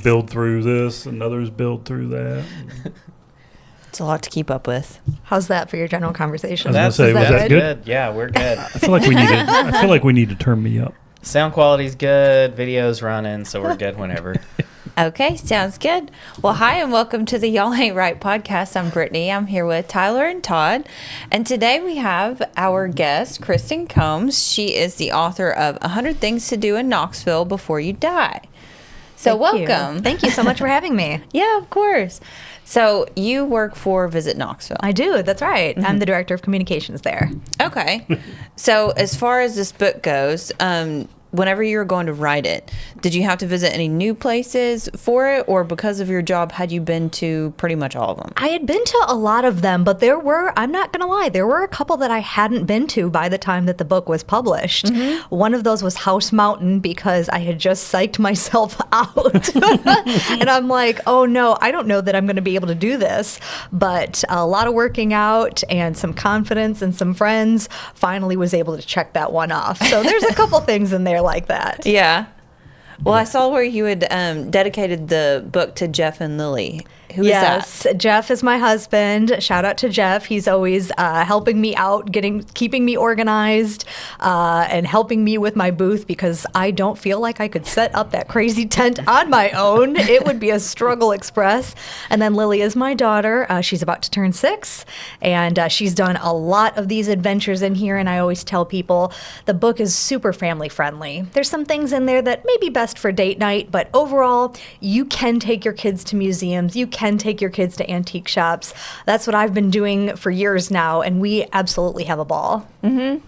build through this and others build through that. It's a lot to keep up with. How's that for your general conversation? I was gonna say, was that good? Yeah, we're good. I feel like we need to turn me up. Sound quality's good. Video's running, so we're good whenever. Okay, sounds good. Well, hi, and welcome to the Y'all Ain't Right podcast. I'm Brittany. I'm here with Tyler and Todd. And today we have our guest, Kristen Combs. She is the author of 100 Things to Do in Knoxville Before You Die. So welcome. Thank you so much for having me. Yeah, of course. So you work for Visit Knoxville. I do. That's right. I'm the director of communications there. Okay. So as far as this book goes, whenever you were going to write it, did you have to visit any new places for it, or because of your job, had you been to pretty much all of them? I had been to a lot of them, but there were, I'm not going to lie, there were a couple that I hadn't been to by the time that the book was published. Mm-hmm. One of those was House Mountain, because I had just psyched myself out. And I'm like, oh no, I don't know that I'm going to be able to do this. But a lot of working out and some confidence and some friends finally was able to check that one off. So there's a couple things in there like that. Yeah. Well, I saw where you had dedicated the book to Jeff and Lily. Who is that? Jeff is my husband. Shout out to Jeff. He's always helping me out, keeping me organized, and helping me with my booth, because I don't feel like I could set up that crazy tent on my own. It would be a struggle express. And then Lily is my daughter. She's about to turn 6, and she's done a lot of these adventures in here. And I always tell people the book is super family friendly. There's some things in there that may be best for date night, but overall, you can take your kids to museums. You can take your kids to antique shops. That's what I've been doing for years now, and we absolutely have a ball. Mm-hmm.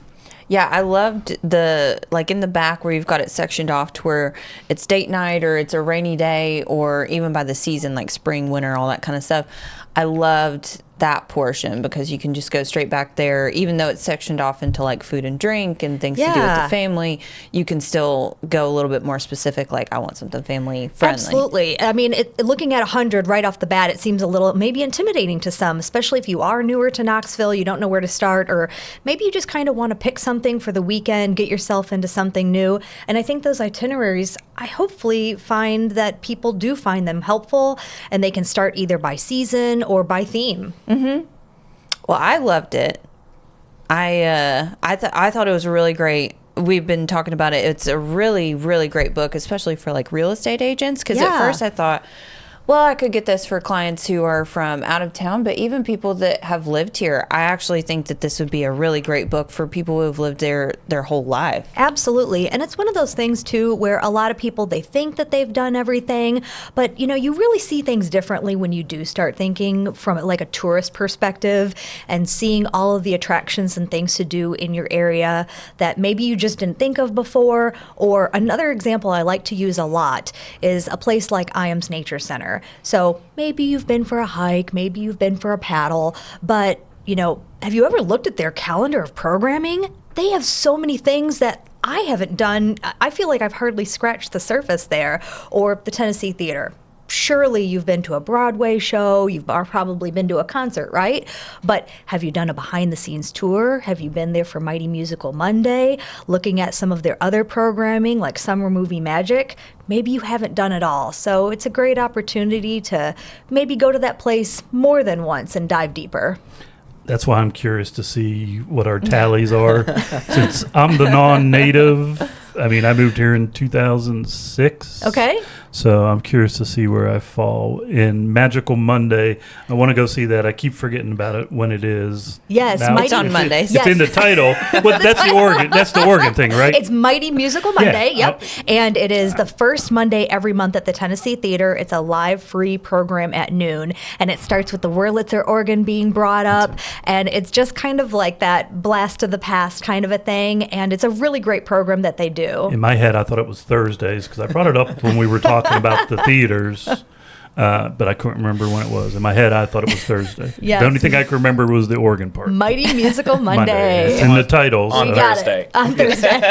Yeah, I loved in the back where you've got it sectioned off to where it's date night or it's a rainy day or even by the season, like spring, winter, all that kind of stuff. I loved that portion because you can just go straight back there, even though it's sectioned off into like food and drink and things to do with the family. You can still go a little bit more specific, like I want something family friendly. Absolutely. I mean, looking at 100 right off the bat, it seems a little maybe intimidating to some, especially if you are newer to Knoxville, you don't know where to start, or maybe you just kind of want to pick something for the weekend, get yourself into something new. And I think those itineraries, I hopefully find that people do find them helpful, and they can start either by season or by theme. Mm-hmm. Well, I loved it. I thought it was really great. We've been talking about it. It's a really, really great book, especially for like real estate agents. Because at first I thought, well, I could get this for clients who are from out of town, but even people that have lived here, I actually think that this would be a really great book for people who have lived there their whole life. Absolutely. And it's one of those things, too, where a lot of people, they think that they've done everything, but, you know, you really see things differently when you do start thinking from like a tourist perspective and seeing all of the attractions and things to do in your area that maybe you just didn't think of before. Or another example I like to use a lot is a place like Iams Nature Center. So maybe you've been for a hike, maybe you've been for a paddle, but, you know, have you ever looked at their calendar of programming? They have so many things that I haven't done. I feel like I've hardly scratched the surface there. Or the Tennessee Theater. Surely you've been to a Broadway show, you've probably been to a concert, right? But have you done a behind-the-scenes tour? Have you been there for Mighty Musical Monday, looking at some of their other programming like Summer Movie Magic? Maybe you haven't done it all. So it's a great opportunity to maybe go to that place more than once and dive deeper. That's why I'm curious to see what our tallies are. Since I'm the non-native, I mean, I moved here in 2006. Okay. So I'm curious to see where I fall in Magical Monday. I want to go see that. I keep forgetting about it when it is. Yes, now, it's on Mondays. It's in the title. Well, that's the Oregon. That's the Oregon thing, right? It's Mighty Musical Monday. Yeah. Yep. And it is the first Monday every month at the Tennessee Theater. It's a live free program at noon. And it starts with the Wurlitzer organ being brought up. And it's just kind of like that blast of the past kind of a thing. And it's a really great program that they do. In my head, I thought it was Thursdays because I brought it up when we were talking about the theaters, but I couldn't remember when it was. In my head, I thought it was Thursday. Yes. The only thing I could remember was the organ part. Mighty Musical Monday. It's in the titles. On Thursday. On Thursday.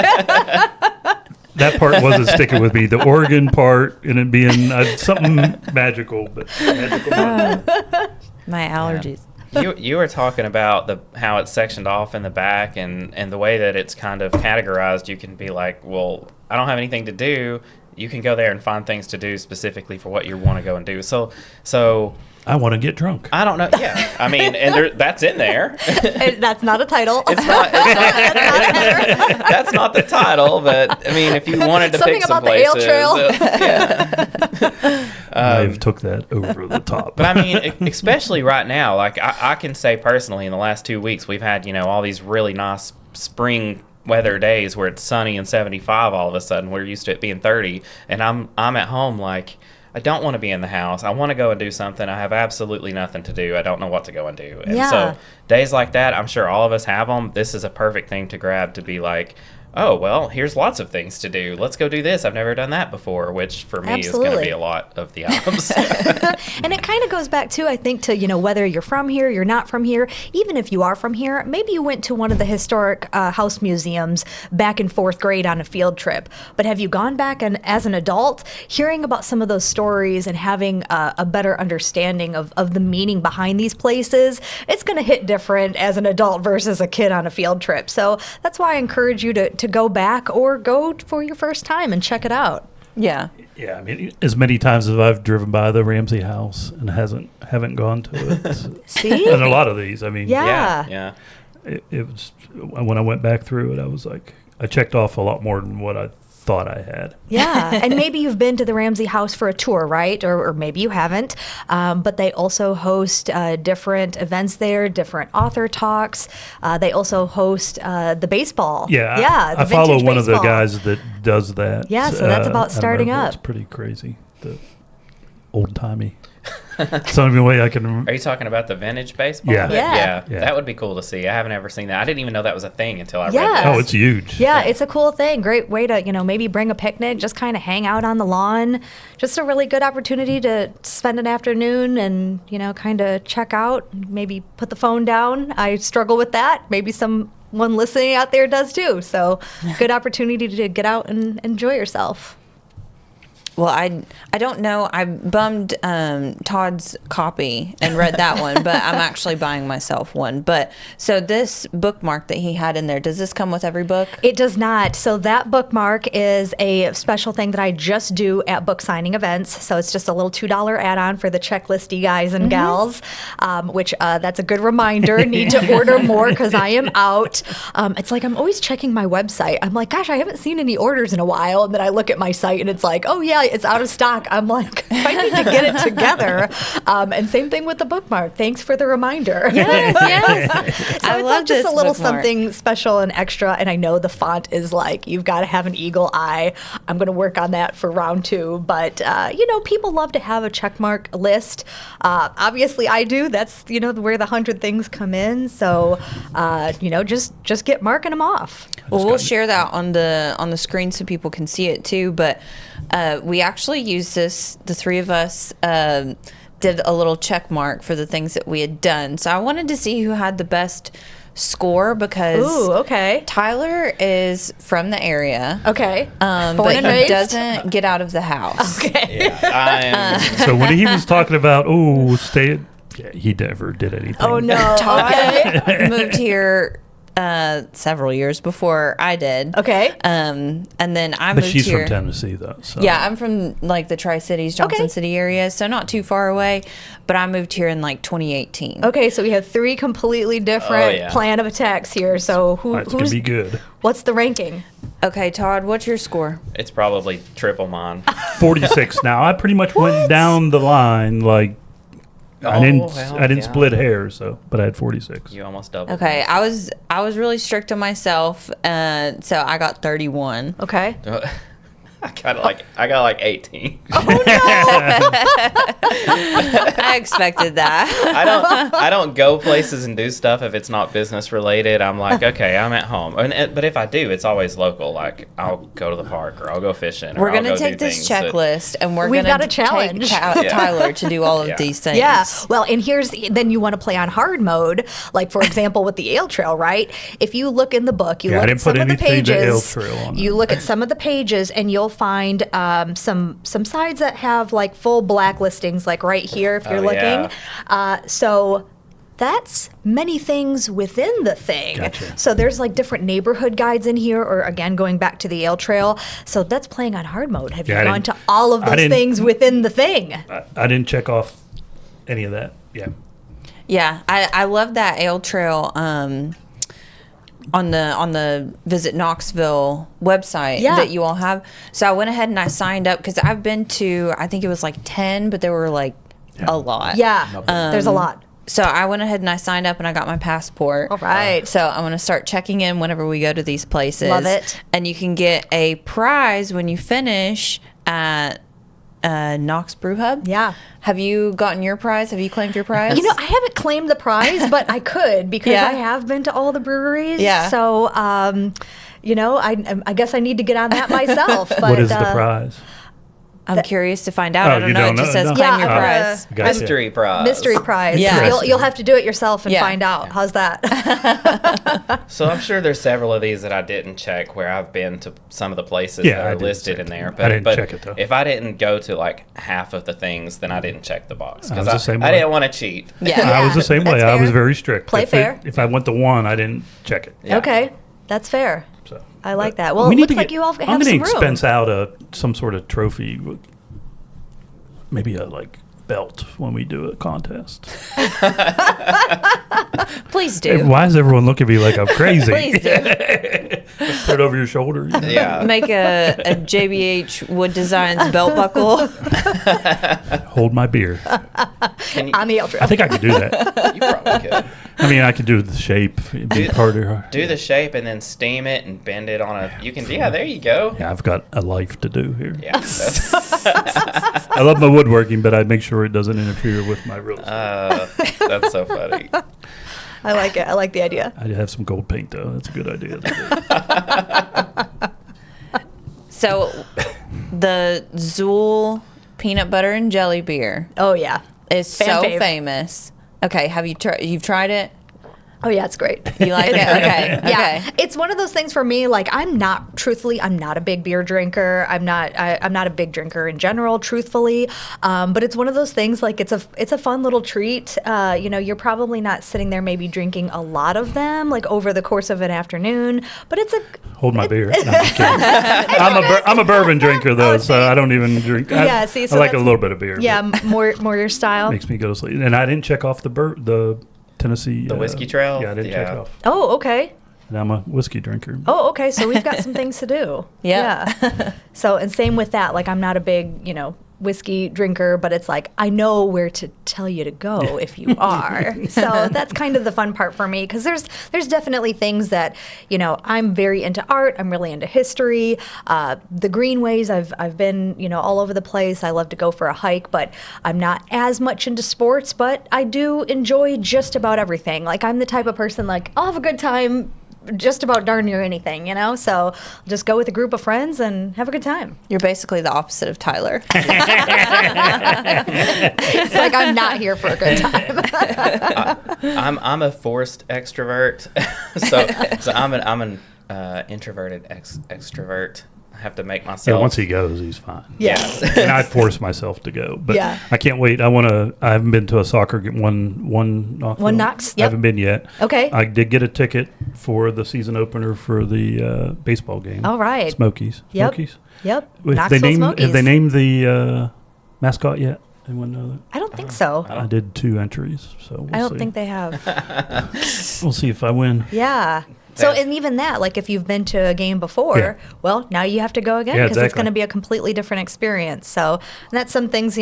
That part wasn't sticking with me. The organ part and it being something magical, but magical Monday. My allergies. You were talking about how it's sectioned off in the back and the way that it's kind of categorized. You can be like, well, I don't have anything to do. you can go there and find things to do specifically for what you want to go and do. So I want to get drunk. I don't know. Yeah, I mean, and that's in there. That's not a title. It's not. That's not the title. But I mean, if you wanted to Something pick some about the ale places, trail. I've took that over the top. But I mean, especially right now, like I can say personally, in the last 2 weeks, we've had all these really nice spring weather days where it's sunny and 75 all of a sudden. We're used to it being 30, and I'm at home like, I don't want to be in the house. I want to go and do something. I have absolutely nothing to do. I don't know what to go and do. And so days like that, I'm sure all of us have them. This is a perfect thing to grab to be like, oh, well, here's lots of things to do. Let's go do this. I've never done that before, which for me is going to be a lot of the items. And it kind of goes back to, I think, to, whether you're from here, you're not from here. Even if you are from here, maybe you went to one of the historic house museums back in 4th grade on a field trip. But have you gone back and as an adult, hearing about some of those stories and having a better understanding of the meaning behind these places, it's going to hit different as an adult versus a kid on a field trip. So that's why I encourage you to go back or go for your first time and check it out. Yeah. Yeah, I mean, as many times as I've driven by the Ramsey house and haven't gone to it. See? And a lot of these, I mean, Yeah. it was, when I went back through it, I was like, I checked off a lot more than what I thought I had. Yeah, and maybe you've been to the Ramsey house for a tour, right? Or maybe you haven't. But they also host different events there, different author talks. They also host the baseball. Yeah, the I follow vintage one of the baseball. guys that does that. Yeah, so that's about starting I remember up. It's pretty crazy. The old timey. It's the only way I can. Are you talking about the vintage baseball? Yeah. Yeah. That would be cool to see. I haven't ever seen that. I didn't even know that was a thing until I read Yeah. this. Oh, it's huge. Yeah, it's a cool thing. Great way to, maybe bring a picnic, just kind of hang out on the lawn. Just a really good opportunity to spend an afternoon and, kind of check out, maybe put the phone down. I struggle with that. Maybe someone listening out there does too. So good opportunity to get out and enjoy yourself. Well, I don't know. I bummed Todd's copy and read that one, but I'm actually buying myself one. But so this bookmark that he had in there, does this come with every book? It does not. So that bookmark is a special thing that I just do at book signing events. So it's just a little $2 add-on for the checklisty guys and gals, which that's a good reminder. Need to order more because I am out. It's like I'm always checking my website. I'm like, gosh, I haven't seen any orders in a while. And then I look at my site and it's like, oh, yeah, it's out of stock. I'm like, I need to get it together. And same thing with the bookmark. Thanks for the reminder. Yes. So I it's love just this a little bookmark. something special and extra. And I know the font is like, you've got to have an eagle eye. I'm going to work on that for round 2. But, people love to have a checkmark list. Obviously, I do. That's, where the 100 things come in. So, just get marking them off. Well, we'll share that on the screen so people can see it too. But we actually used this. The 3 of us did a little check mark for the things that we had done. So I wanted to see who had the best score because Ooh, okay. Tyler is from the area. Okay. But Born and he raised? doesn't get out of the house. Okay. Yeah, So when he was talking about, he never did anything. Oh, no. Todd moved here several years before I did. Okay. And then I But moved she's here. from Tennessee, though. So. Yeah, I'm from like the Tri-Cities, Johnson Okay. City area, so not too far away. But I moved here in like 2018. Okay, so we have 3 completely different plan of attacks here. So That's going to be good. what's the ranking? Okay, Todd, what's your score? it's probably triple mine. 46 now. I pretty much went down the line like I didn't split hairs, but I had 46. You almost doubled. Okay, I was really strict on myself, so I got 31. Okay. I got like 18. I expected that. I don't go places and do stuff if it's not business related. I'm like, okay, I'm at home. But if I do, it's always local. Like I'll go to the park or I'll go fishing. We're I'll gonna go take do this things that- checklist and we've We've gonna got a challenge. take Tyler to do all of Yeah. these things. Yeah. Well, and then you want to play on hard mode, like for example with the ale trail, right? If you look in the book, you Yeah, I look didn't at some put of the anything to ale pages. trail on You it. look at some of the pages, and you'll find some sides that have like full black listings, like right here if you're Oh, looking. yeah. So that's many things within the thing. Gotcha. So there's like different neighborhood guides in here, or again, going back to the ale trail. So that's playing on hard mode. Have you Yeah, I gone didn't- to all of I those didn't- things within the thing? I didn't check off any of that. Yeah. Yeah, I love that ale trail on the Visit Knoxville website Yeah. that you all have. So I went ahead and I signed up because I've been to, I think it was like 10, but there were like a lot. Yeah, there's a lot. So I went ahead and I signed up and I got my passport. All right. So I'm going to start checking in whenever we go to these places. Love it. And you can get a prize when you finish at Knox Brew Hub. Yeah. Have you gotten your prize? Have you claimed your prize? You know, I haven't claimed the prize, but I could because Yeah. I have been to all the breweries. Yeah. So, you know, I guess I need to get on that myself. But, What is the prize? I'm curious to find out. Oh, I don't you know. don't It just know? says No. claim Yeah, your I'm prize. Gotcha. Mystery prize. Mystery prize. Yeah. You'll have to do it yourself and Yeah. find out. How's that? So I'm sure there's several of these that I didn't check where I've been to some of the places Yeah, that I are didn't listed check in there. it. But I didn't but check it, though. if I didn't go to like half of the things, then I didn't check the box I was because the same I way. didn't want to cheat. Yeah. I was the same way. that's I was fair. very strict. Play fair. If I went to one, I didn't check it. Yeah. Okay, that's fair. So I like but that. Well, we it need looks to like get- you all have I'm some gonna room. expense out some sort of trophy, maybe a like belt when we do a contest. Please Hey, do. why is everyone looking at me like I'm crazy? Please do. Put it over your shoulder. you know? Yeah. Make a JBH Wood Designs belt buckle. Hold my beer. Can you, On the ale trail. I think I could do that. you probably could. I mean, I could do the shape. It'd be harder. Do the shape and then steam it and bend it on a. You can. Yeah, there you go. Yeah, I've got a life to do here. Yeah. That's, I love my woodworking, but I make sure it doesn't interfere with my real estate. that's so funny. I like it. I like the idea. I have some gold paint though. That's a good idea. So the Zool peanut butter and jelly beer Oh yeah. is Fan so fave. famous. Okay, have you tried? You've tried it? Oh yeah, it's great. You like it? Okay. Yeah, Okay. it's one of those things for me. Like, I'm not a big beer drinker. I'm not a big drinker in general, truthfully. But it's one of those things. Like, it's a fun little treat. You know, you're probably not sitting there maybe drinking a lot of them like over the course of an afternoon. But it's a Hold my beer. No, I'm just kidding. I'm a bourbon drinker though, so I don't even drink. Yeah, see, so I like a that's- little bit of beer. yeah, but more your style. makes me go to sleep. And I didn't check off the Tennessee. The whiskey trail? Yeah, I didn't check Yeah. it off. Oh, okay. And I'm a whiskey drinker. Oh, okay. So we've got some things to do. Yeah. So, and same with that. Like, I'm not a big, whiskey drinker, but it's like, I know where to tell you to go if you are. So that's kind of the fun part for me, because there's definitely things that, I'm very into art. I'm really into history. The greenways, I've been, all over the place. I love to go for a hike, but I'm not as much into sports, but I do enjoy just about everything. Like, I'm the type of person, like, I'll have a good time just about darn near anything, so just go with a group of friends and have a good time. You're basically the opposite of Tyler. It's like, I'm not here for a good time. I'm a forced extrovert, so I'm an introverted extrovert. I have to make myself. Yeah, once he goes, he's fine. Yeah. And I force myself to go, but Yeah. I can't wait. I haven't been to a soccer game. One Knoxville. Knox, I yep. haven't been yet. Okay. I did get a ticket for the season opener for the baseball game. All right. Smokies. Yep. Smokies. Yep. Have Knoxville Smokies. Have they named the mascot yet? Anyone know that? I don't think so. I did 2 entries, so we'll I don't see. think they have. We'll see if I win. Yeah. So, Yeah. and even that, like, if you've been to a game before, Yeah. well, now you have to go again Yeah, because it's exactly. going to be a completely different experience. So, and that's some things,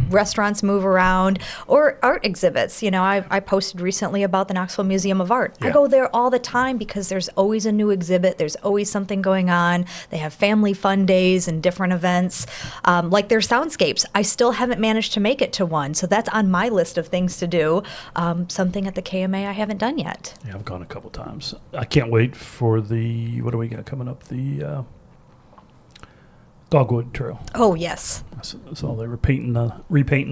restaurants move around, or art exhibits. I posted recently about the Knoxville Museum of Art. I Yeah. go there all the time because there's always a new exhibit. There's always something going on. They have family fun days and different events. Like their soundscapes. I still haven't managed to make it to one. So that's on my list of things to do. Something at the KMA I haven't done yet. Yeah, I've gone a couple times. I can't wait for the, what do we got coming up? The Dogwood Trail. Oh, yes. I saw they were repainting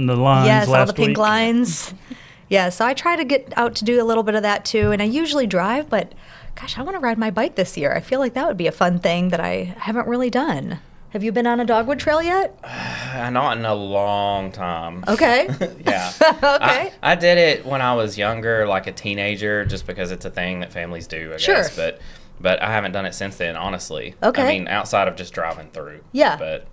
the lines Yes, last all the pink week. lines. Yeah, so I try to get out to do a little bit of that too, and I usually drive, but gosh, I want to ride my bike this year. I feel like that would be a fun thing that I haven't really done. Have you been on a dogwood trail yet? Not in a long time. Okay. Yeah. Okay. I did it when I was younger, like a teenager, just because it's a thing that families do, I Sure. guess. But I haven't done it since then, honestly. Okay. I mean, outside of just driving through. Yeah. But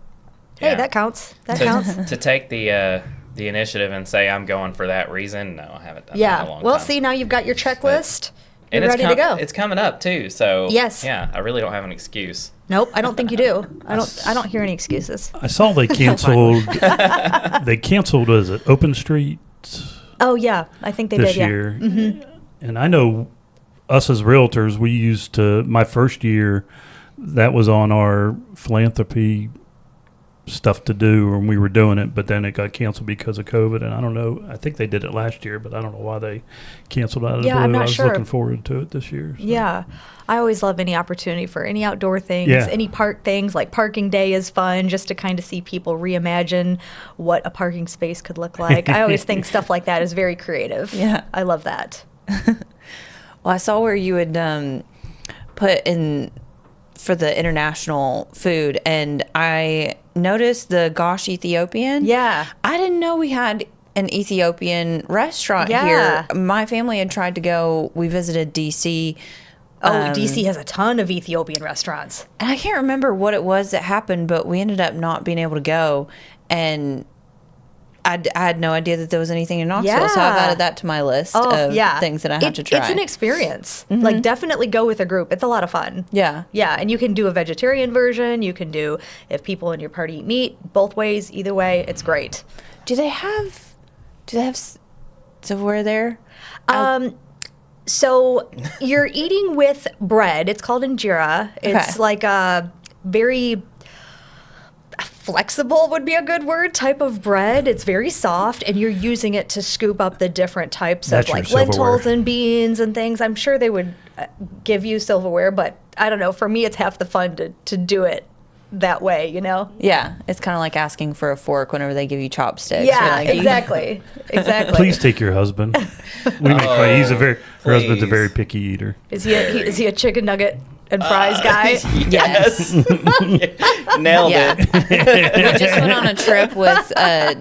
Hey, yeah. that counts. That counts. To take the initiative and say I'm going for that reason, no, I haven't done that in a Yeah. long Well, time. see, now you've got your checklist. And You're ready to go. It's coming up too, so Yes. yeah, I really don't have an excuse. Nope, I don't think you do. I don't hear any excuses. I saw they canceled. They canceled. Was it Open Street Oh yeah, I think they this did. Yeah. year? And I know us as realtors, we used to. My first year, that was on our philanthropy stuff to do, and we were doing it, but then it got canceled because of COVID. And I don't know. I think they did it last year, but I don't know why they canceled out of the Yeah, blue. I'm not I was sure. looking forward to it this year. So. Yeah. I always love any opportunity for any outdoor things, Yeah. any park things. Like parking day is fun just to kind of see people reimagine what a parking space could look like. I always think stuff like that is very creative. Yeah. I love that. Well, I saw where you would put in for the international food, and I noticed the Gosh Ethiopian. Yeah. I didn't know we had an Ethiopian restaurant Yeah. here. My family had tried to go. We visited DC. Oh, DC has a ton of Ethiopian restaurants. And I can't remember what it was that happened, but we ended up not being able to go. And I had no idea that there was anything in Knoxville, so I've Yeah. added that to my list of things that I have to try. It's an experience. Like, definitely go with a group. It's a lot of fun. Yeah. Yeah, and you can do a vegetarian version. You can do, if people in your party eat meat, both ways, either way, it's great. Do they have silverware there? So you're eating with bread. It's called injera. It's Okay. like a very flexible would be a good word type of bread. It's very soft, and you're using it to scoop up the different types That's of your like lentils silverware. and beans and things. I'm sure they would give you silverware, but I don't know. For me, it's half the fun to do it that way, you know? Yeah. It's kind of like asking for a fork whenever they give you chopsticks. Yeah, You're like, exactly. Exactly. Please take your husband. We make fun. He's her husband's a please. very picky eater. Is he a chicken nugget and fries guy? Yes. Nailed Yeah. it. We just went on a trip with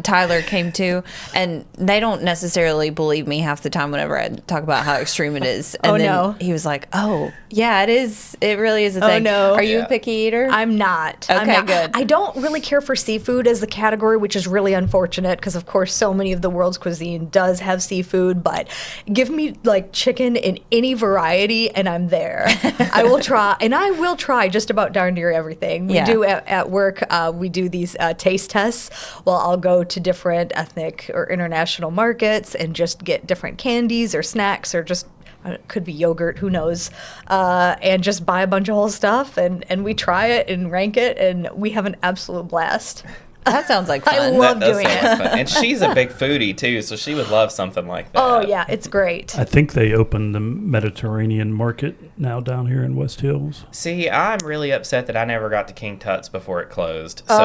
Tyler came too, and they don't necessarily believe me half the time whenever I talk about how extreme it is. And Oh, then no. he was like, "Oh, yeah, it is. It really is a Oh, thing." no. Are you Yeah. a picky eater? I'm not. I'm Okay, not. good. I don't really care for seafood as the category, which is really unfortunate because, of course, so many of the world's cuisine does have seafood. But give me like chicken in any variety, and I'm there. I will try, and I will try just about darn near everything. We Yeah. do at work. We do these taste tests. Well, I'll go to different ethnic or international markets and just get different candies or snacks or just. It could be yogurt, who knows, and just buy a bunch of whole stuff, and we try it and rank it, and we have an absolute blast. That sounds like I fun. love That does doing sound it. like fun. And she's a big foodie too, so she would love something like that. Oh, yeah, it's great. I think they opened the Mediterranean market now down here in West Hills. See, I'm really upset that I never got to King Tut's before it closed. Oh.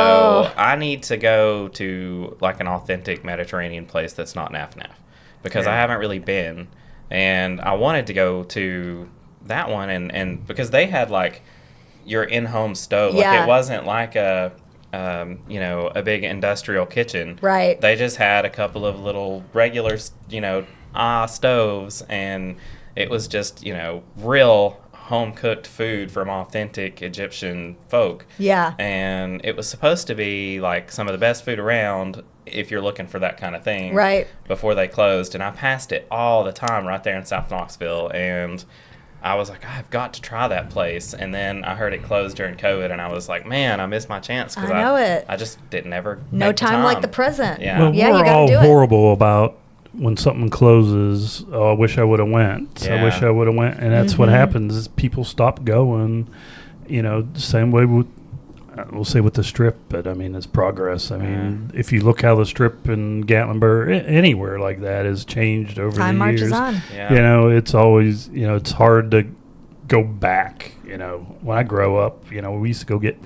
So I need to go to like an authentic Mediterranean place that's not Naf Naf because I haven't really been. And I wanted to go to that one and because they had like your in-home stove. Like Yeah. it wasn't like a a big industrial kitchen. Right. They just had a couple of little regular, stoves, and it was just, real home-cooked food from authentic Egyptian folk. Yeah. And it was supposed to be, like, some of the best food around if you're looking for that kind of thing. Right. Before they closed. And I passed it all the time right there in South Knoxville, and I was like, I've got to try that place. And then I heard it closed during COVID, and I was like, man, I missed my chance. I know it. I just didn't ever No make the time like the present. Yeah. Well, Yeah, you we're gotta all do it. horrible about when something closes. Oh, I wish I would have went. Yeah. I wish I would have went. And that's what happens is people stop going. Same way with, we'll say with the Strip, but I mean, it's progress. I mean, if you look how the Strip in Gatlinburg, anywhere like that has changed over Time the years. marches on. Yeah. It's always, it's hard to go back. When I grow up, we used to go get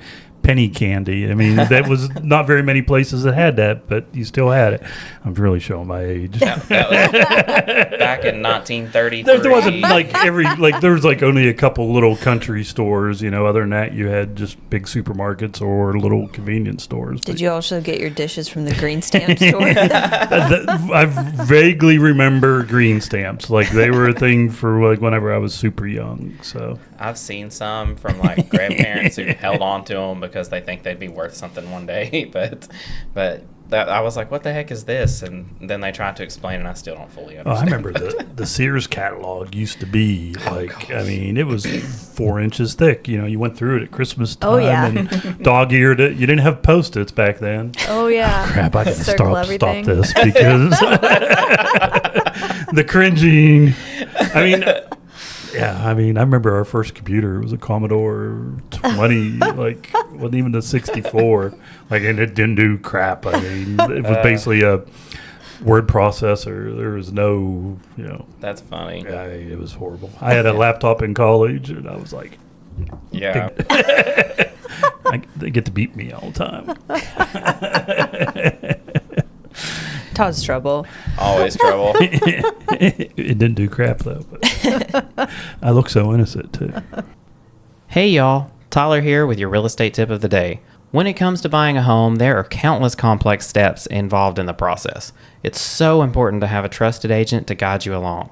penny candy. I mean, that was not very many places that had that, but you still had it. I'm really showing my age. That was back in 1933. There wasn't there was like only a couple little country stores, you know. Other than that, you had just big supermarkets or little convenience stores. Did you also get your dishes from the green stamp store? I vaguely remember green stamps. Like they were a thing for like whenever I was super young. So I've seen some from like grandparents who held on to them because they think they'd be worth something one day. But that, I was like, what the heck is this? And then they tried to explain, and I still don't fully understand. I remember the Sears catalog used to be like, I mean, it was 4 inches thick. You know, you went through it at Christmas time and dog-eared it. You didn't have Post-its back then. Oh, yeah. Oh, crap, I got to stop everything. this because the cringing. I mean... Yeah, I mean, I remember our first computer was a Commodore 20, like, wasn't even a 64. Like, and it didn't do crap. I mean, it was basically a word processor. There was no, you know. That's funny. It was horrible. I had a laptop in college, and I was like, yeah. They get to beat me all the time. Todd's trouble. Always trouble. It didn't do crap, though. But I look so innocent, too. Hey, y'all. Tyler here with your real estate tip of the day. When it comes to buying a home, there are countless complex steps involved in the process. It's so important to have a trusted agent to guide you along.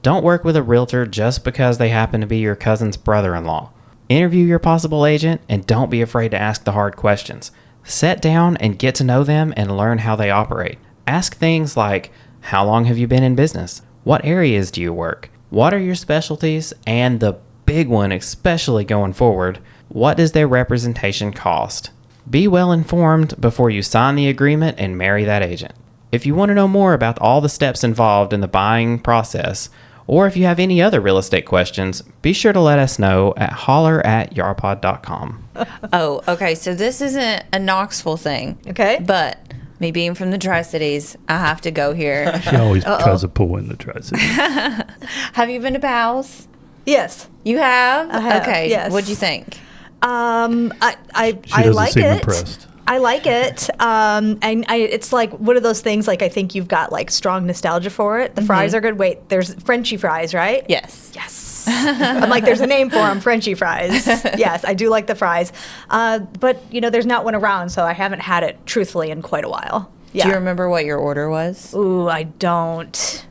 Don't work with a realtor just because they happen to be your cousin's brother-in-law. Interview your possible agent and don't be afraid to ask the hard questions. Sit down and get to know them and learn how they operate. Ask things like, how long have you been in business? What areas do you work? What are your specialties? And the big one, especially going forward, what does their representation cost? Be well informed before you sign the agreement and marry that agent. If you want to know more about all the steps involved in the buying process, or if you have any other real estate questions, be sure to let us know at holler@yarpod.com. Oh, okay. So this isn't a Knoxville thing. Okay. But me being from the Tri-Cities, I have to go here. She always tries to pull in the Tri-Cities. Have you been to Powell's? Yes. You have? I have, Okay. yes. What'd you think? I She doesn't like seem it. impressed. I like it. And it's like one of those things, like I think you've got like strong nostalgia for it. The fries are good. Wait, there's Frenchy fries, right? Yes. Yes. I'm like, there's a name for them, Frenchy fries. Yes, I do like the fries. But, you know, there's not one around, so I haven't had it, truthfully, in quite a while. Yeah. Do you remember what your order was? Ooh, I don't.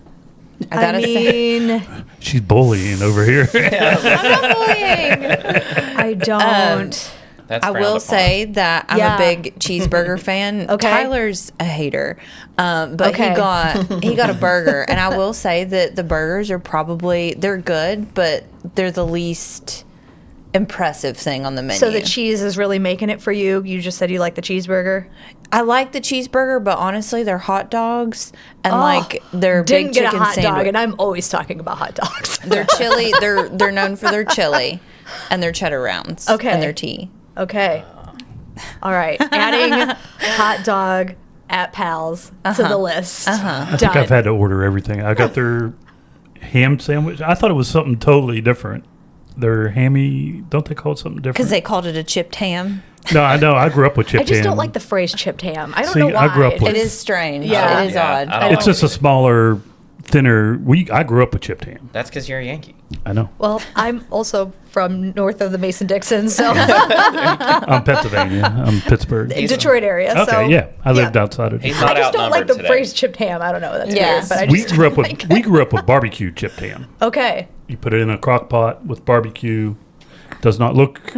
I gotta say. She's bullying over here. I'm not bullying. I don't. That's I frowned will upon. say that I'm Yeah. a big cheeseburger fan. Okay. Tyler's a hater, but Okay. he got a burger, and I will say that the burgers are they're good, but they're the least impressive thing on the menu. So the cheese is really making it for you. You just said you like the cheeseburger. I like the cheeseburger, but honestly, they're hot dogs and like they're Didn't big get chicken a hot dog, sandwich. and I'm always talking about hot dogs. They're chili. They're known for their chili and their cheddar rounds. Okay. And their tea. Okay. All right. Adding hot dog at Pal's to the list. I think I've had to order everything. I got their ham sandwich. I thought it was something totally different. Their hammy, don't they call it something different? Because they called it a chipped ham. No, I know. I grew up with chipped I just ham. don't like the phrase chipped ham. I don't See, know why. I grew up with- It is strange. Yeah. It is Yeah, odd. I don't It's just a smaller, thinner. I grew up with chipped ham. That's because you're a Yankee. I know. Well, I'm also from north of the Mason-Dixon, so I'm Pennsylvania. I'm Pittsburgh. Detroit area. Okay, so yeah. I lived outside of He's Detroit. not I just don't like outnumbered the today. phrase chipped ham. I don't know. That's Yes. weird, but I We just grew up don't with like it. barbecue chipped ham. Okay. You put it in a crock pot with barbecue. Does not look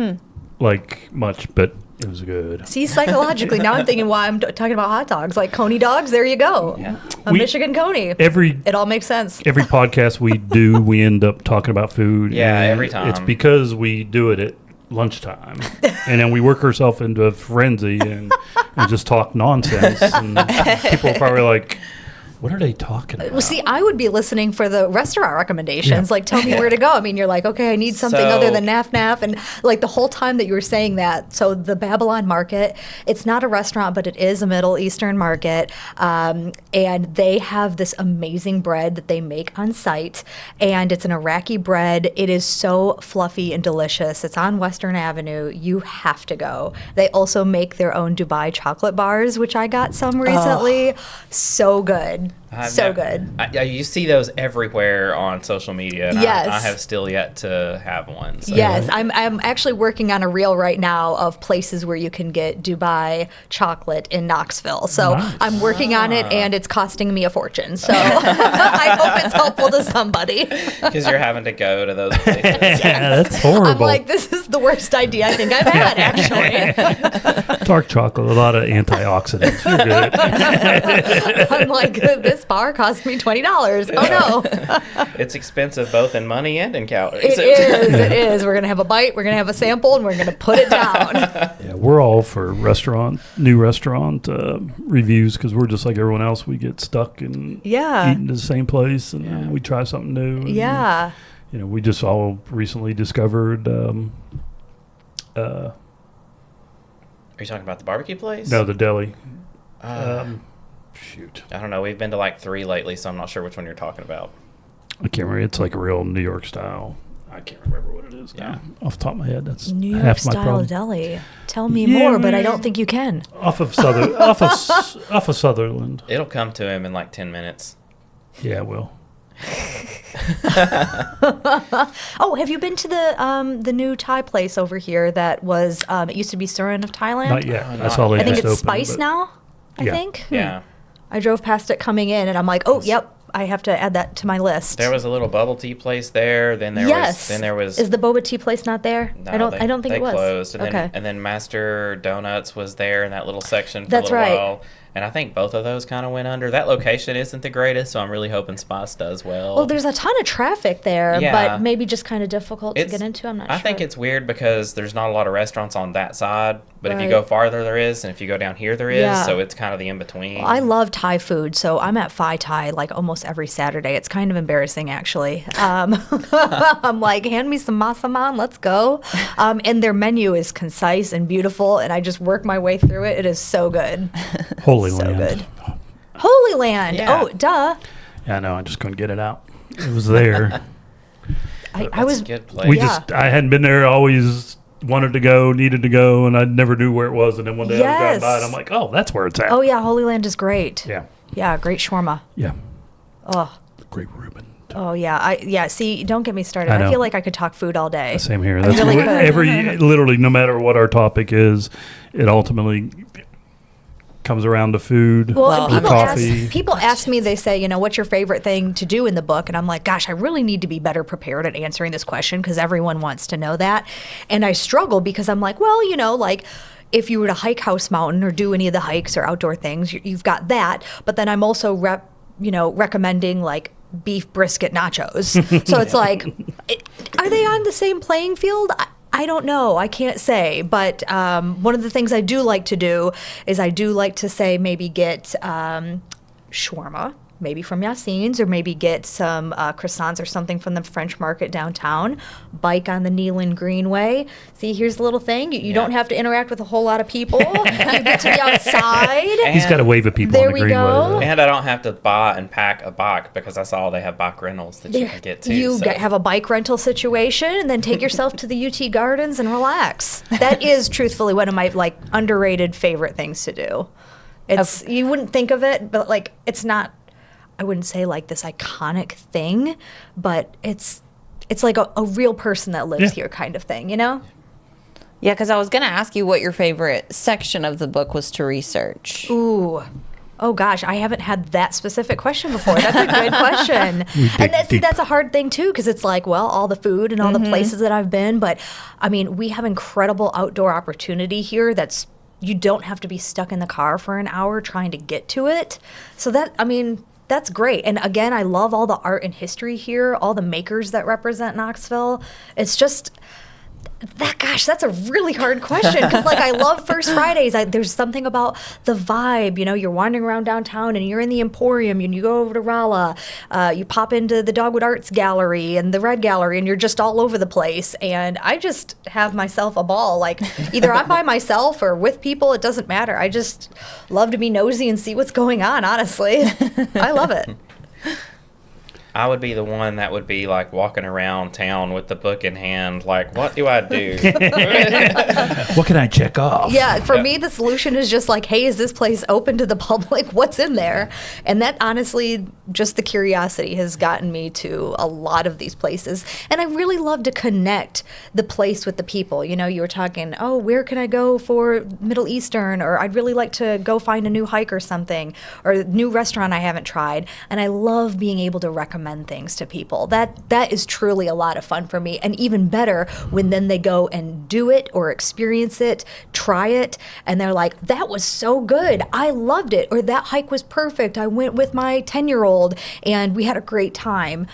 like much, but it was good. See, psychologically, now I'm thinking why I'm talking about hot dogs. Like Coney dogs, there you go. Yeah. A We- Michigan Coney. Every It all makes sense. podcast we do, we end up talking about food. Yeah, and every time. It's because we do it at lunchtime, and then we work ourselves into a frenzy and just talk nonsense. And people are probably like, What are they talking about? Well, see, I would be listening for the restaurant recommendations. Yeah. Like, tell me where to go. I mean, you're like, okay, I need something So- other than Naf Naf. And like the whole time that you were saying that, so the Babylon Market, it's not a restaurant, but it is a Middle Eastern market. And they have this amazing bread that they make on site. And it's an Iraqi bread. It is so fluffy and delicious. It's on Western Avenue. You have to go. They also make their own Dubai chocolate bars, which I got some recently. So good. So good. You see those everywhere on social media. And Yes. I have still yet to have one. So. Yes, I'm actually working on a reel right now of places where you can get Dubai chocolate in Knoxville. So Nice. I'm working on it, and it's costing me a fortune. So I hope it's helpful to somebody. Because you're having to go to those places. Yeah, that's horrible. I'm like, this is the worst idea I think I've had, actually. Dark chocolate, a lot of antioxidants. You're good. I'm like, this bar cost me $20. Oh, no. It's expensive both in money and in calories. It is. It is. We're going to have a bite, we're going to have a sample, and we're going to put it down. Yeah, we're all for new restaurant reviews because we're just like everyone else. We get stuck in Yeah. eating at the same place, and then we try something new. And, Yeah. you know, we just all recently discovered. Are you talking about the barbecue place? No, the deli. Shoot. I don't know. We've been to like 3 lately, so I'm not sure which one you're talking about. I can't remember. It's like a real New York style. I can't remember what it is now. Off the top of my head, that's New York half my style problem. deli. Tell me Yeah, more, but I man. don't think you can. Off of off of Sutherland. It'll come to him in like 10 minutes. Yeah, it will. Oh, have you been to the new Thai place over here that was it used to be Surin of Thailand? Not yet. Oh, That's not all they yet. I think just it's opened, Spice but- now. I Yeah. think. Yeah. I drove past it coming in, and I'm like, oh, yep, I have to add that to my list. There was a little bubble tea place there. Then there was. Is the boba tea place not there? No, I don't think they it was. closed. And okay. then, and then Master Donuts was there in that little section for That's a little right. while. And I think both of those kind of went under. That location isn't the greatest, so I'm really hoping Spice does well. Well, there's a ton of traffic there, Yeah. but maybe just kind of difficult to It's- get into. I'm not sure. I think it's weird because there's not a lot of restaurants on that side, but if you Right. go farther, there is, and if you go down here, there is. Yeah. So it's kind of the in between. I love Thai food, so I'm at Phi Thai like almost every Saturday. It's kind of embarrassing, actually. I'm like, hand me some masaman, let's go. And their menu is concise and beautiful, and I just work my way through it. It is so good. Holy So Land. good. Holy Land. Yeah. Oh, duh. Yeah, I know. I just couldn't get it out. It was there. I That's was. a good place. Yeah. I hadn't been there. Always wanted to go, needed to go, and I never knew where it was. And then one day I was driving by, and I'm like, oh, that's where it's at. Oh yeah, Holy Land is great. Yeah. Yeah, great shawarma. Yeah. Oh. Great Reuben. Oh yeah. See, don't get me started. I I know. feel like I could talk food all day. Same here. I That's really what could. literally, no matter what our topic is, it ultimately comes around to food, Well, and or people coffee. people ask me, they say, what's your favorite thing to do in the book? And I'm like, gosh, I really need to be better prepared at answering this question because everyone wants to know that. And I struggle because I'm like, well, like if you were to hike House Mountain or do any of the hikes or outdoor things, you've got that. But then I'm also recommending like beef brisket nachos. So it's like, are they on the same playing field? I don't know. I can't say. But one of the things I do like to do is I do like to say maybe get shawarma, maybe from Yassine's, or maybe get some croissants or something from the French market downtown, bike on the Neyland Greenway. See, here's the little thing. You don't have to interact with a whole lot of people. You get to be outside. He's got a wave of people There on the we greenway. go. though. And I don't have to buy and pack a bike because I saw they have bike rentals that you can get too. You so. have a bike rental situation, and then take yourself to the UT Gardens and relax. That is truthfully one of my like underrated favorite things to do. It's you wouldn't think of it, but like it's not. I wouldn't say like this iconic thing, but it's like a real person that lives here kind of thing, Yeah, because I was going to ask you what your favorite section of the book was to research. Ooh. Oh gosh, I haven't had that specific question before. That's a good question. And that's a hard thing too, because it's like, well, all the food and all the places that I've been, but I mean, we have incredible outdoor opportunity here that's you don't have to be stuck in the car for an hour trying to get to it. So that's great. And again, I love all the art and history here, all the makers that represent Knoxville. It's just That's a really hard question because, like, I love First Fridays. There's something about the vibe. You know, you're wandering around downtown and you're in the Emporium and you go over to Rolla. You pop into the Dogwood Arts Gallery and the Red Gallery and you're just all over the place. And I just have myself a ball. Like, either I'm by myself or with people, it doesn't matter. I just love to be nosy and see what's going on, honestly. I love it. I would be the one that would be like walking around town with the book in hand, like, what do I do? What can I check off? Yeah, for me, the solution is just like, hey, is this place open to the public? What's in there? And that, honestly, just the curiosity has gotten me to a lot of these places. And I really love to connect the place with the people. You know, you were talking, oh, where can I go for Middle Eastern? Or I'd really like to go find a new hike or something, or a new restaurant I haven't tried. And I love being able to recommend things to people. That is truly a lot of fun for me, and even better when then they go and do it or experience it, try it, and they're like, that was so good, I loved it, or that hike was perfect, I went with my 10-year-old and we had a great time.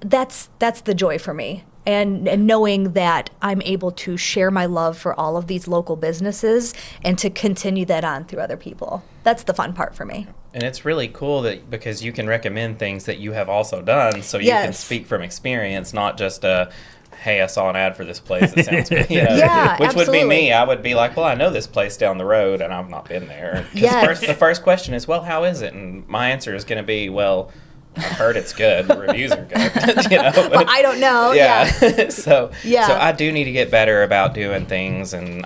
That's the joy for me. And knowing that I'm able to share my love for all of these local businesses and to continue that on through other people. That's the fun part for me. And it's really cool that because you can recommend things that you have also done, so you can speak from experience, not just hey, I saw an ad for this place. It sounds good. You know, yeah, which absolutely. would be me. I would be like, well, I know this place down the road, and I've not been there. 'Cause Yes. the first question is, well, how is it? And my answer is going to be, well, I've heard it's good. The reviews are good. You know, Well, I don't know. Yeah. So I do need to get better about doing things, and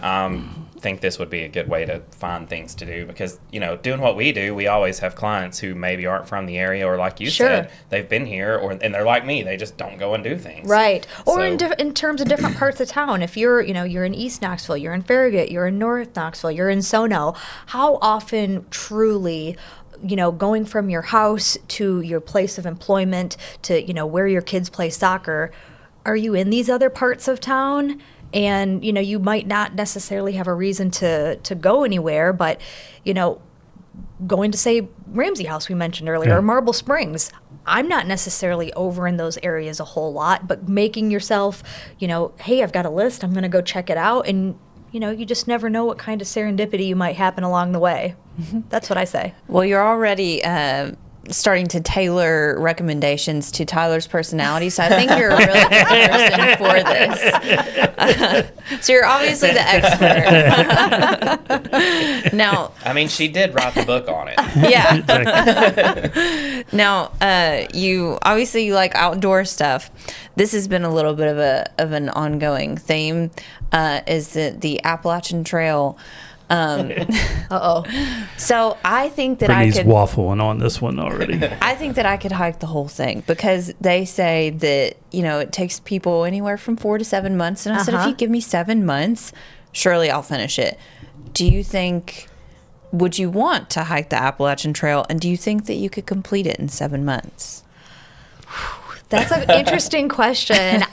think this would be a good way to find things to do because, you know, doing what we do, we always have clients who maybe aren't from the area, or like you said, they've been here, and they're like me, they just don't go and do things. Right. Or in terms of different parts of town, if you're in East Knoxville, you're in Farragut, you're in North Knoxville, you're in Sono, how often truly, you know, going from your house to your place of employment to, you know, where your kids play soccer, are you in these other parts of town? And, you know, you might not necessarily have a reason to go anywhere, but, you know, going to, say, Ramsey House we mentioned earlier, or Marble Springs, I'm not necessarily over in those areas a whole lot, but making yourself, you know, hey, I've got a list, I'm going to go check it out, and, you know, you just never know what kind of serendipity you might happen along the way. That's what I say. Well, you're already starting to tailor recommendations to Tyler's personality, so I think you're a really good person for this. So you're obviously the expert. Now, I mean, she did write the book on it. yeah. Exactly. Now, you obviously like outdoor stuff. This has been a little bit of an ongoing theme. Is the Appalachian Trail. So I think that Brittany's I could waffling on this one already. I think that I could hike the whole thing because they say that, you know, it takes people anywhere from 4 to 7 months. And I said, if you give me 7 months, surely I'll finish it. Would you want to hike the Appalachian Trail? And do you think that you could complete it in 7 months? That's an interesting question.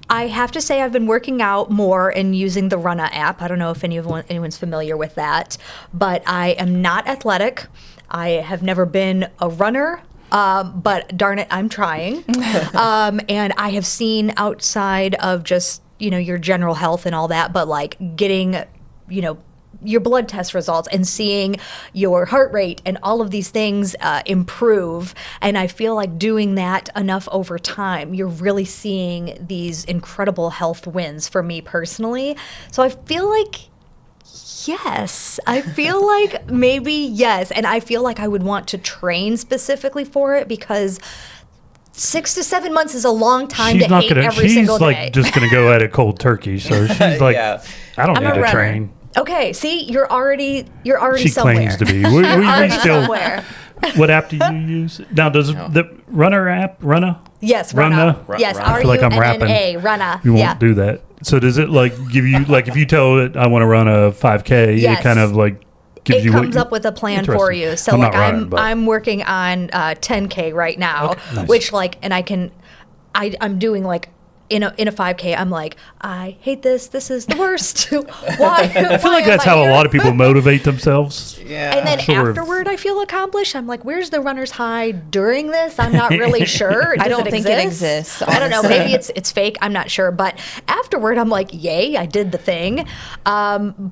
I have to say I've been working out more and using the Runna app. I don't know if anyone's familiar with that, but I am not athletic. I have never been a runner, but darn it, I'm trying. And I have seen outside of just, you know, your general health and all that, but like getting, you know, your blood test results and seeing your heart rate and all of these things improve. And I feel like doing that enough over time, you're really seeing these incredible health wins for me personally. So I feel like, yes, I feel like maybe yes. And I feel like I would want to train specifically for it because 6 to 7 months is a long time to hate every single day. She's like just going to go at it cold turkey. So she's like, I don't need to train. Okay, see, you're already she somewhere. Claims to be. We still. Somewhere. What app do you use? Now, does the Runner app, Runna? Yes, Runna. Yes, I feel like I'm rapping. Runna. You won't do that. So does it like give you, like if you tell it I want to run a 5K, yes. It kind of like gives you. It comes up with a plan for you. So I'm like running, I'm working on 10K right now, which like, and I'm doing like in a 5K, I'm like, I hate this. This is the worst. Why? I feel like that's how a lot of people motivate themselves. Yeah. And then Sort of. afterward, I feel accomplished. I'm like, where's the runner's high during this? I'm not really sure. I Does don't think it exists, I don't know. honestly. Maybe it's fake. I'm not sure. But afterward, I'm like, yay, I did the thing.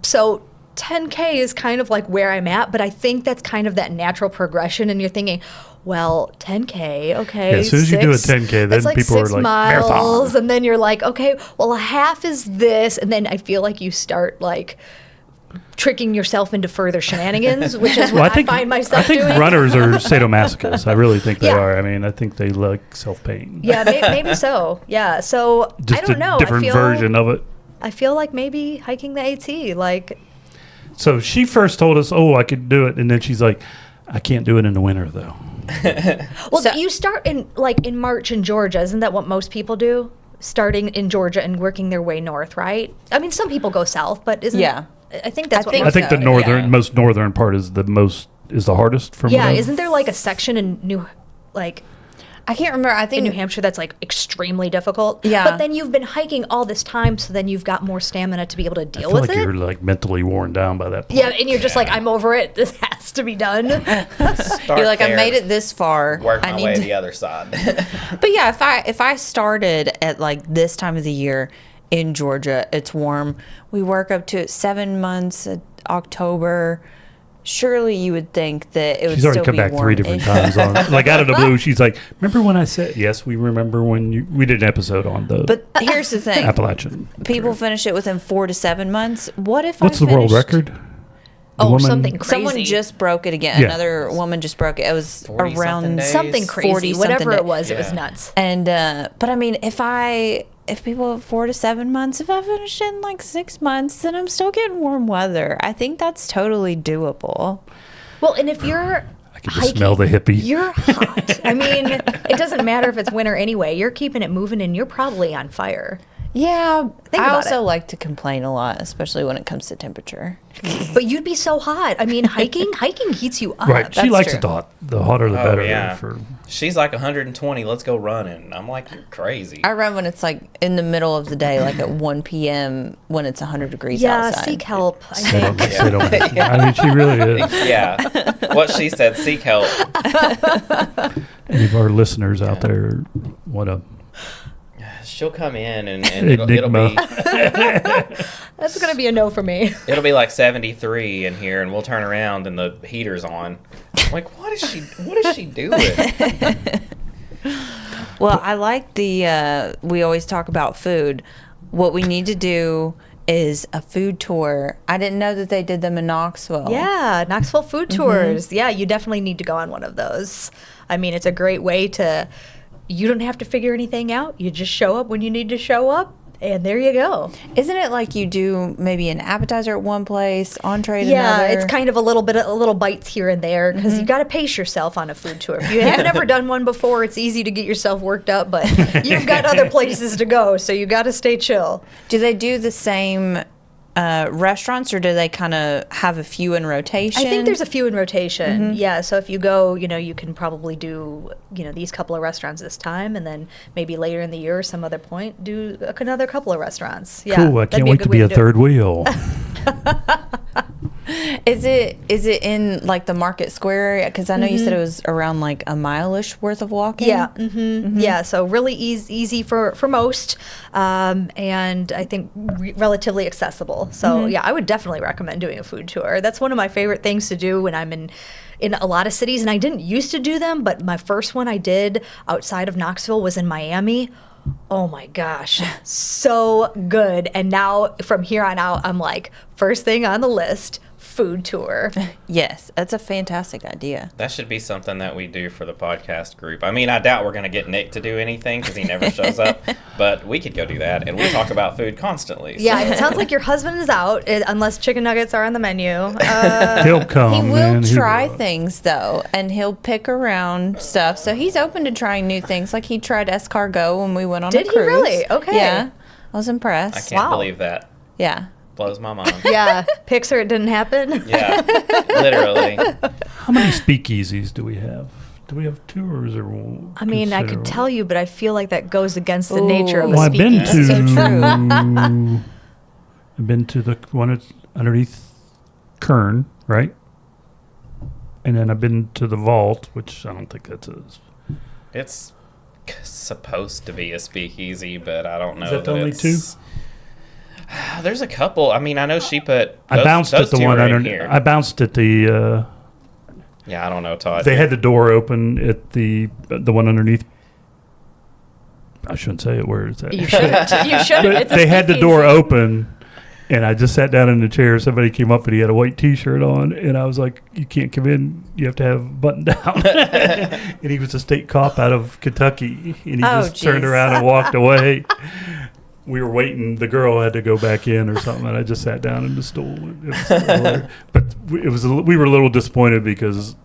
So 10K is kind of like where I'm at, but I think that's kind of that natural progression. And you're thinking, well, 10K, okay. Yeah, as soon as you do a 10K, then it's like people are 6 like, miles, marathon. and then you're like, okay, well, a half is this, and then I feel like you start like tricking yourself into further shenanigans, which is what I find myself doing. Runners are sadomasochists. I really think they Yeah. are. I mean, I think they like self-pain. Yeah, maybe so. Yeah, so Just I don't know. a different version of it. I feel like maybe hiking the AT, like So she first told us, "Oh, I could do it," and then she's like, "I can't do it in the winter, though." well, So- you start in March in Georgia. Isn't that what most people do? Starting in Georgia and working their way north, right? I mean, some people go south, but isn't Yeah. I think that's I what think I most think the so, yeah. most northern part is the hardest. From Yeah, what I've- isn't there like a section in New I can't remember. I in think New Hampshire that's like extremely difficult? Yeah. But then you've been hiking all this time, so then you've got more stamina to be able to I deal feel with like it. you're like mentally worn down by that point. Yeah, and you're just like, I'm over it. This has to be done. Start you're like, I there, made it this far. Work I my need way to. to the other side. But yeah, if I started at like this time of the year in Georgia, it's warm. We work up to 7 months, October. Surely you would think that it would She's already still come be back warm. 3 different times on, like out of the blue. She's like, "Remember when I said yes? We remember when we did an episode on the But here's the thing: Appalachian. people finish it within 4 to 7 months. What if What's I the world finished- record? Something crazy. Someone just broke it again. Yeah. Another woman just broke it. It was 40-something around days. something 40 crazy. something Whatever day. it was Yeah. nuts. And but I mean, if people have 4 to 7 months, if I finish in like 6 months, then I'm still getting warm weather. I think that's totally doable. Well, and if you're I can just smell the hippie. You're hot. I mean, it doesn't matter if it's winter anyway. You're keeping it moving, and you're probably on fire. Yeah, Think I about also it. like to complain a lot, especially when it comes to temperature. But you'd be so hot. I mean, hiking heats you up. Right. She That's likes true. it hot. The hotter, the Oh, better. yeah. For She's like 120. Let's go running. I'm like, you're crazy. I run when it's like in the middle of the day, like at 1 p.m. when it's 100 degrees Yeah, outside. seek help. I They don't- think. they don't- I mean, she really is. Yeah. What she said, seek help. Any of our listeners out there want to She'll come in and it'll Enigma. be That's gonna be a no for me. it'll be like 73 in here, and we'll turn around and the heater's on. I'm like, what is she doing? Well, I like the, we always talk about food. What we need to do is a food tour. I didn't know that they did them in Knoxville. Yeah, Knoxville food tours. Yeah, you definitely need to go on one of those. I mean, it's a great way to. You don't have to figure anything out. You just show up when you need to show up, and there you go. Isn't it like you do maybe an appetizer at one place, entree at Yeah, another? it's kind of a little bites here and there because you got to pace yourself on a food tour. If you have never done one before, it's easy to get yourself worked up, but you've got other places to go, so you got to stay chill. Do they do the same restaurants, or do they kind of have a few in rotation? I think there's a few in rotation. Yeah, so if you go, you can probably do, these couple of restaurants this time, and then maybe later in the year or some other point do another couple of restaurants. Yeah, cool. I that'd can't a wait good to way be a do it. third wheel. Is it in like the Market Square area? Because I know you said it was around like a mile-ish worth of walking. Yeah, yeah. So really easy for most, and I think relatively accessible. So yeah, I would definitely recommend doing a food tour. That's one of my favorite things to do when I'm in a lot of cities, and I didn't used to do them, but my first one I did outside of Knoxville was in Miami. Oh my gosh, so good. And now from here on out, I'm like, first thing on the list, food tour. Yes, that's a fantastic idea. That should be something that we do for the podcast group. I mean, I doubt we're going to get Nick to do anything because he never shows up, but we could go do that, and we talk about food constantly. So. Yeah, it sounds like your husband is out, unless chicken nuggets are on the menu. He'll come. He will man. He try will. things though, and he'll pick around stuff. So he's open to trying new things. Like he tried escargot when we went on Did a he cruise. really? Okay. Yeah, I was I impressed. can't Wow. believe that. Yeah. Blows my mind. Yeah, Pixar, it didn't happen. Yeah, literally. How many speakeasies do we have? Do we have tours or? I mean, I could tell you, but I feel like that goes against the nature of Ooh. a Well, I've been to. speakeasy. That's so true. I've been to the one that's underneath Kern, right? And then I've been to the vault, which I don't think that's a. It's supposed to be a speakeasy, but I don't know. Is that the only two? There's a couple. I mean, I know she put. I bounced those at the two one are in under. here. I bounced at the. Yeah, I don't know, Todd. They had the door open at the one underneath. I shouldn't say it. Where is that? You shouldn't. You shouldn't. But It's a they had the door speakeasy. open, and I just sat down in the chair. Somebody came up and he had a white T-shirt on, and I was like, "You can't come in. You have to have button down." And he was a state cop out of Kentucky, and he just turned geez. around and walked away. We were waiting. The girl had to go back in or something, and I just sat down in the stool. It was hilarious. But it was. We were a little disappointed because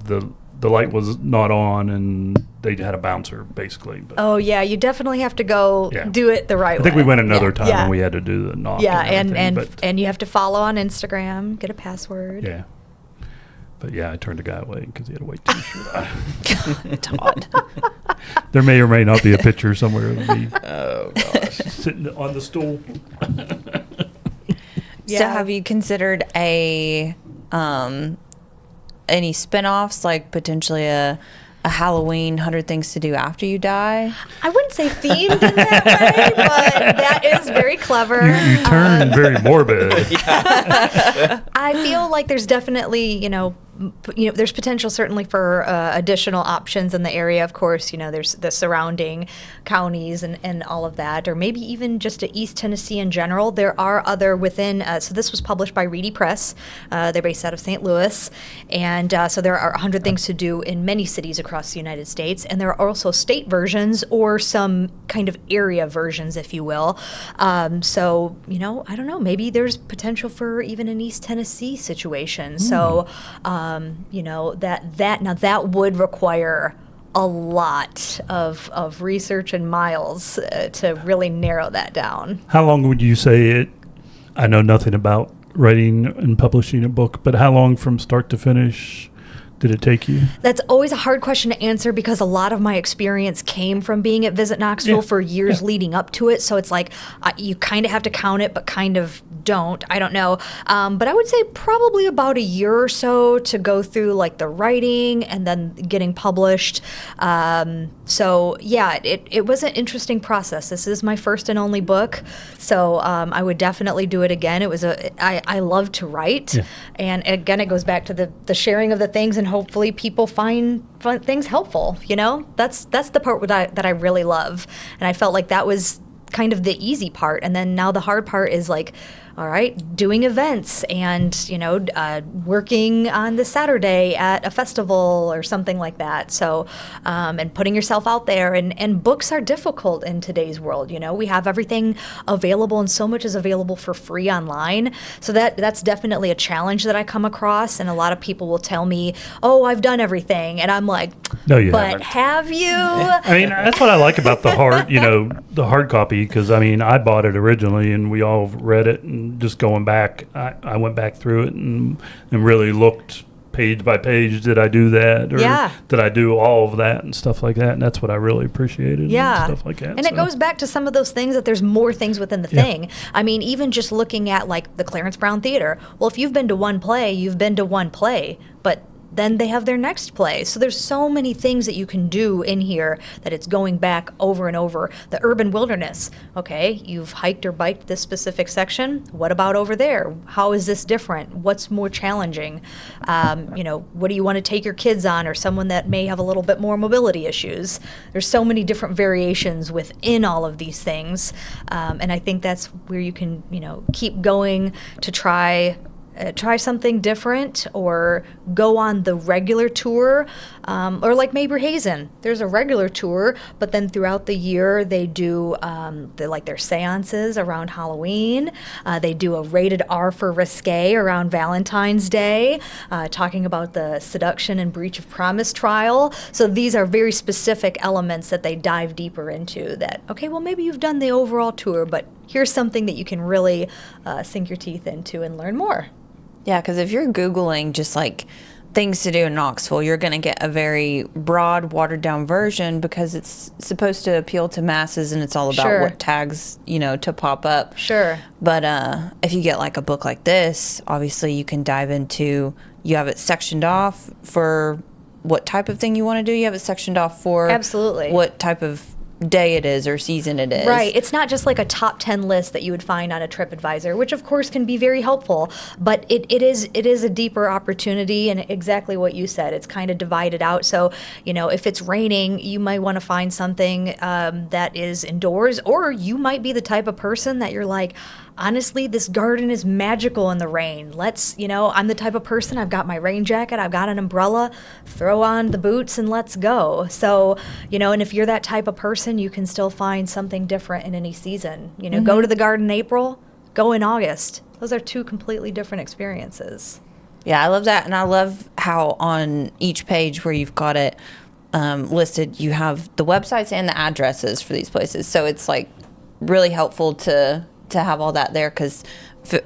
the light was not on, and they had a bouncer basically. But Oh yeah, you definitely have to go Yeah. do it the right way. I think we went another Yeah, time, yeah. and we had to do the knock. Yeah, and and everything, you have to follow on Instagram, get a password. yeah. But yeah, I turned the guy away because he had a white T-shirt on. Todd. There may or may not be a picture somewhere of me Oh gosh. sitting on the stool. So have you considered any spin-offs, like potentially a Halloween 100 Things to Do After You Die? I wouldn't say themed in that way, but that is very clever. You turned very morbid. I feel like there's definitely, there's potential certainly for additional options in the area. Of course, there's the surrounding counties and all of that, or maybe even just to East Tennessee in general. There are other within, so this was published by Reedy Press. They're based out of St. Louis. And so there are 100 Things to Do in many cities across the United States. And there are also state versions or some kind of area versions, if you will. So, I don't know, maybe there's potential for even an East Tennessee situation. So, that would require a lot of research and miles to really narrow that down. How long would you say it? I know nothing about writing and publishing a book, but how long from start to finish did it take you? That's always a hard question to answer because a lot of my experience came from being at Visit Knoxville for years leading up to it. So it's like you kind of have to count it, but kind of don't. I don't know. But I would say probably about a year or so to go through like the writing and then getting published. So yeah, it was an interesting process. This is my first and only book. So I would definitely do it again. I love to write. Yeah. And again, it goes back to the sharing of the things and hopefully people find things helpful. That's the part that I really love, and I felt like that was kind of the easy part. And then now the hard part is like, all right, doing events and, working on the Saturday at a festival or something like that. So, and putting yourself out there and books are difficult in today's world. We have everything available and so much is available for free online. So that's definitely a challenge that I come across. And a lot of people will tell me, oh, I've done everything. And I'm like, No, you but haven't. have you? I mean, that's what I like about the hard copy, because I bought it originally and we all read it, and just going back, I went back through it and really looked page by page. Did I do that? Or Yeah. did I do all of that and stuff like that? And that's what I really appreciated. Yeah. And stuff like that. And it goes back to some of those things that there's more things within the thing. I mean, even just looking at like the Clarence Brown Theater. Well, if you've been to one play, you've been to one play, but then they have their next play. So there's so many things that you can do in here that it's going back over and over. The urban wilderness. Okay, you've hiked or biked this specific section. What about over there? How is this different? What's more challenging? What do you want to take your kids on, or someone that may have a little bit more mobility issues? There's so many different variations within all of these things. And I think that's where you can, keep going to try something different, or go on the regular tour, or like Mabry Hazen. There's a regular tour, but then throughout the year they do their seances around Halloween. They do a rated R for risque around Valentine's Day, talking about the seduction and breach of promise trial. So these are very specific elements that they dive deeper into. That, okay, well, maybe you've done the overall tour, but here's something that you can really sink your teeth into and learn more. Yeah, because if you're Googling just like things to do in Knoxville, you're going to get a very broad, watered down version because it's supposed to appeal to masses and it's all about Sure. what tags, to pop up. Sure. But if you get like a book like this, obviously you can dive into, you have it sectioned off for what type of thing you want to do. You have it sectioned off for Absolutely. what type of day it is or season it is. Right. It's not just like a top 10 list that you would find on a TripAdvisor, which of course can be very helpful, but it is a deeper opportunity, and exactly what you said. It's kind of divided out. So, if it's raining, you might want to find something that is indoors, or you might be the type of person that you're like, honestly, this garden is magical in the rain. I'm the type of person, I've got my rain jacket, I've got an umbrella, throw on the boots and let's go. So, and if you're that type of person, you can still find something different in any season. Go to the garden in April, go in August. Those are two completely different experiences. Yeah, I love that. And I love how on each page where you've got it listed, you have the websites and the addresses for these places. So it's like really helpful to have all that there, because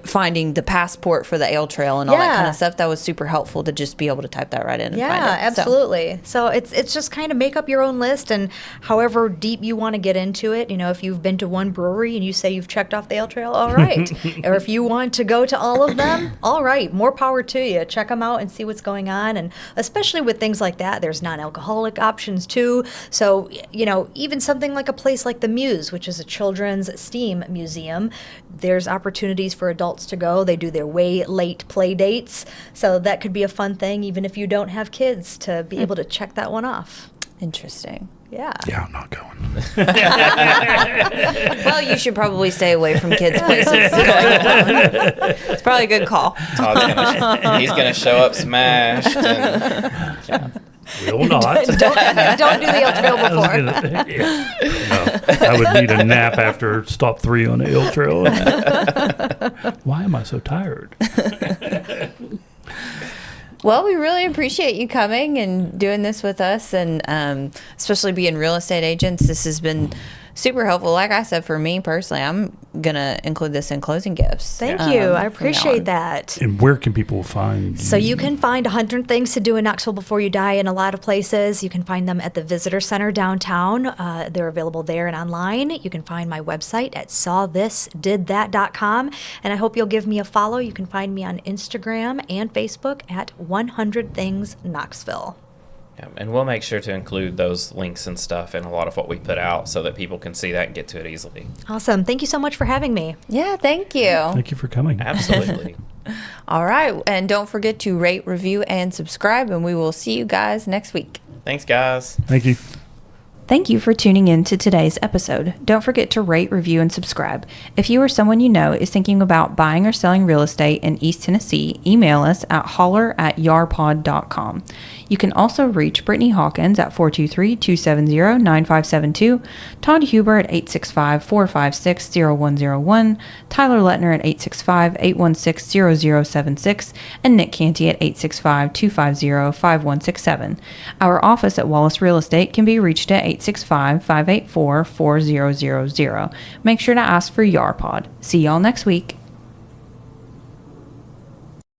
finding the passport for the ale trail and all that kind of stuff, that was super helpful to just be able to type that right in and find it. Yeah, absolutely. So it's just kind of make up your own list, and however deep you want to get into it. If you've been to one brewery and you say you've checked off the ale trail, all right. Or if you want to go to all of them, all right, more power to you. Check them out and see what's going on. And especially with things like that, there's non-alcoholic options too. So, even something like a place like the Muse, which is a children's STEAM museum, there's opportunities for adults to go. They do their way late play dates. So that could be a fun thing, even if you don't have kids, to be able to check that one off. Interesting. Yeah. Yeah, I'm not going. Well, you should probably stay away from kids' places. It's probably a good call. He's gonna show up smashed. And, Will not. Don't do the ale trail before. I would need a nap after stop 3 on the ale trail. Why am I so tired? Well, we really appreciate you coming and doing this with us, and especially being real estate agents. This has been super helpful. Like I said, for me personally, I'm going to include this in closing gifts. Thank you. I appreciate that. And where can people find you? So you can find 100 Things to Do in Knoxville Before You Die in a lot of places. You can find them at the Visitor Center downtown. They're available there and online. You can find my website at sawthisdidthat.com. And I hope you'll give me a follow. You can find me on Instagram and Facebook at 100 Things Knoxville. yeah, and we'll make sure to include those links and stuff in a lot of what we put out so that people can see that and get to it easily. Awesome. Thank you so much for having me. Yeah, thank you. Thank you for coming. Absolutely. All right. And don't forget to rate, review, and subscribe. And we will see you guys next week. Thanks, guys. Thank you. Thank you for tuning in to today's episode. Don't forget to rate, review, and subscribe. If you or someone you know is thinking about buying or selling real estate in East Tennessee, email us at holler@yarpod.com. You can also reach Brittany Hawkins at 423-270-9572, Todd Huber at 865-456-0101, Tyler Letner at 865-816-0076, and Nick Cantey at 865-250-5167. Our office at Wallace Real Estate can be reached at 865-584-4000. Make sure to ask for YARPod. See y'all next week.